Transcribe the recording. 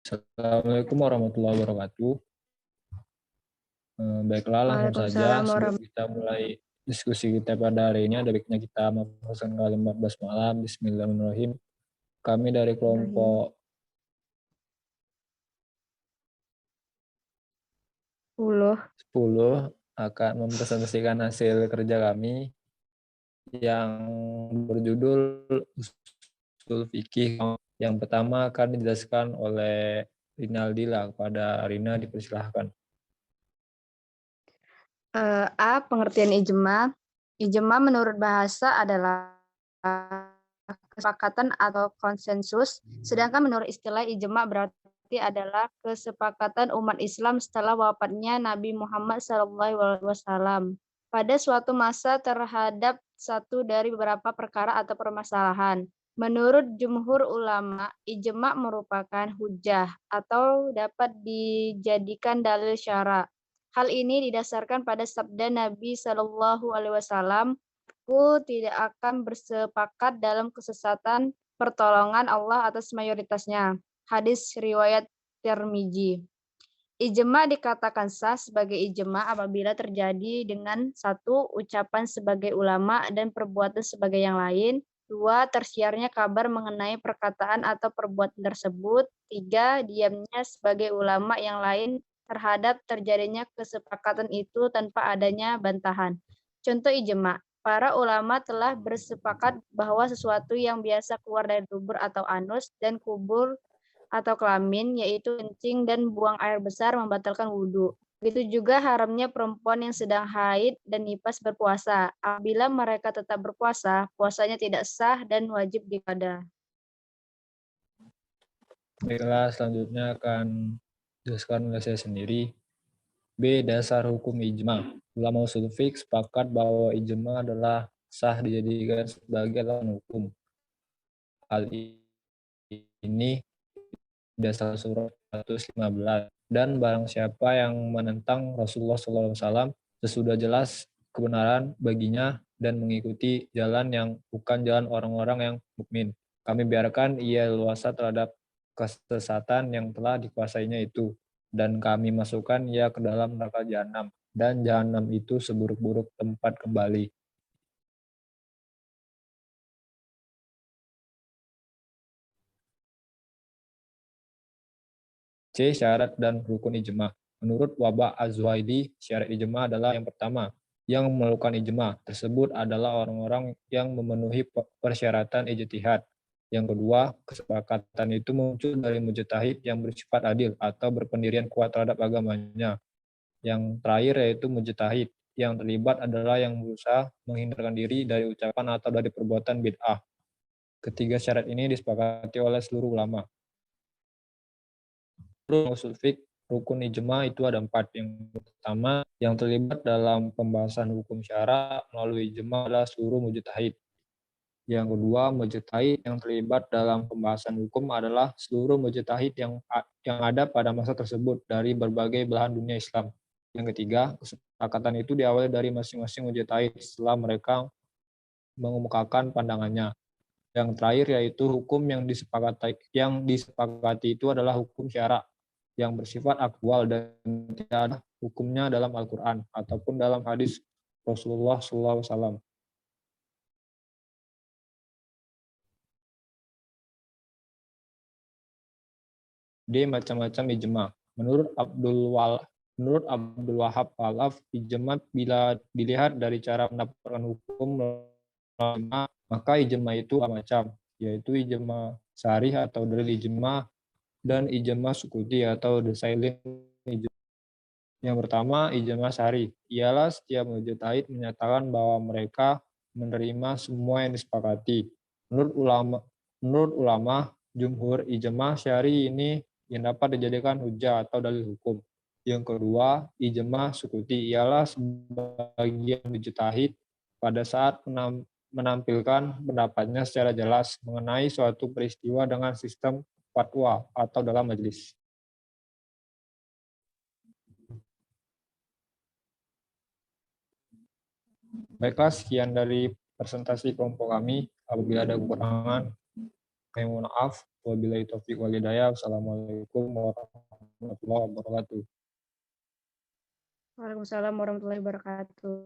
Assalamualaikum warahmatullahi wabarakatuh. Baiklah, langsung saja Waalaikumsalam sebelum kita mulai diskusi kita pada hari ini, ada baiknya kita mempersiapkan kalimat basmalah. Bismillahirrahmanirrahim. Kami dari warahmatullahi kelompok 10 akan mempresentasikan hasil kerja kami yang berjudul Usul Fikih. Yang pertama akan dijelaskan oleh Rinaldila. Kepada Rina dipersilahkan. A. Pengertian ijma. Ijma menurut bahasa adalah kesepakatan atau konsensus, sedangkan menurut istilah ijma berarti adalah kesepakatan umat Islam setelah wafatnya Nabi Muhammad SAW pada suatu masa terhadap satu dari beberapa perkara atau permasalahan. Menurut jumhur ulama, ijma merupakan hujah atau dapat dijadikan dalil syara. Hal ini didasarkan pada sabda Nabi Shallallahu Alaihi Wasallam, "Aku tidak akan bersepakat dalam kesesatan pertolongan Allah atas mayoritasnya." Hadis riwayat Tirmizi. Ijma dikatakan sah sebagai ijma apabila terjadi dengan satu, ucapan sebagai ulama dan perbuatan sebagai yang lain. Dua, tersiarnya kabar mengenai perkataan atau perbuatan tersebut. Tiga, diamnya sebagai ulama yang lain terhadap terjadinya kesepakatan itu tanpa adanya bantahan. Contoh ijma. Para ulama telah bersepakat bahwa sesuatu yang biasa keluar dari dubur atau anus dan kubur atau kelamin, yaitu kencing dan buang air besar membatalkan wudhu. Begitu juga haramnya perempuan yang sedang haid dan nifas berpuasa. Apabila mereka tetap berpuasa, puasanya tidak sah dan wajib diqada. Baiklah, selanjutnya akan dijelaskan oleh saya sendiri. B. Dasar hukum ijma. Ulama usul fiqh sepakat bahwa ijma adalah sah dijadikan sebagai alasan hukum. Hal ini dasar surat 115. Dan barang siapa yang menentang Rasulullah SAW sesudah jelas kebenaran baginya dan mengikuti jalan yang bukan jalan orang-orang yang mukmin, kami biarkan ia leluasa terhadap kesesatan yang telah dikuasainya itu, dan kami masukkan ia ke dalam neraka jahanam, dan jahanam itu seburuk-buruk tempat kembali. C. Syarat dan rukun ijma. Menurut Waba Az-Zuhaili, syarat ijma adalah yang pertama, yang melakukan ijma tersebut adalah orang-orang yang memenuhi persyaratan ijtihad. Yang kedua, kesepakatan itu muncul dari mujtahid yang bersifat adil atau berpendirian kuat terhadap agamanya. Yang terakhir yaitu mujtahid yang terlibat adalah yang berusaha menghindarkan diri dari ucapan atau dari perbuatan bid'ah. Ketiga syarat ini disepakati oleh seluruh ulama. Usul fiqh, rukun ijma itu ada 4. Yang pertama, yang terlibat dalam pembahasan hukum syara melalui ijma adalah seluruh mujtahid. Yang kedua, mujtahid yang terlibat dalam pembahasan hukum adalah seluruh mujtahid yang ada pada masa tersebut dari berbagai belahan dunia Islam. Yang ketiga, kesepakatan itu diawali dari masing-masing mujtahid setelah mereka mengemukakan pandangannya. Yang terakhir yaitu hukum yang disepakati itu adalah hukum syara yang bersifat aktual dan tidak ada hukumnya dalam Al-Quran ataupun dalam hadis Rasulullah SAW. D. Macam-macam ijma. Menurut Abdul Wahab Alaf, ijma bila dilihat dari cara mendapatkan hukum, maka ijma itu macam, yaitu ijma syarih atau dalil ijma dan ijma sukuti atau the silent ijma. Yang pertama, ijma syarih. Ialah setiap mujtahid menyatakan bahwa mereka menerima semua yang disepakati. Menurut ulama jumhur, ijma syarih ini yang dapat dijadikan hujah atau dalil hukum. Yang kedua, ijma sukuti ialah sebagian mujtahid pada saat menampilkan pendapatnya secara jelas mengenai suatu peristiwa dengan sistem fatwa atau dalam majelis. Baiklah, sekian dari presentasi kelompok kami. Apabila ada kekurangan, kami mohon maaf. Wabillahi taufiq wal hidayah. Wassalamualaikum warahmatullahi wabarakatuh. Waalaikumsalam warahmatullahi wabarakatuh.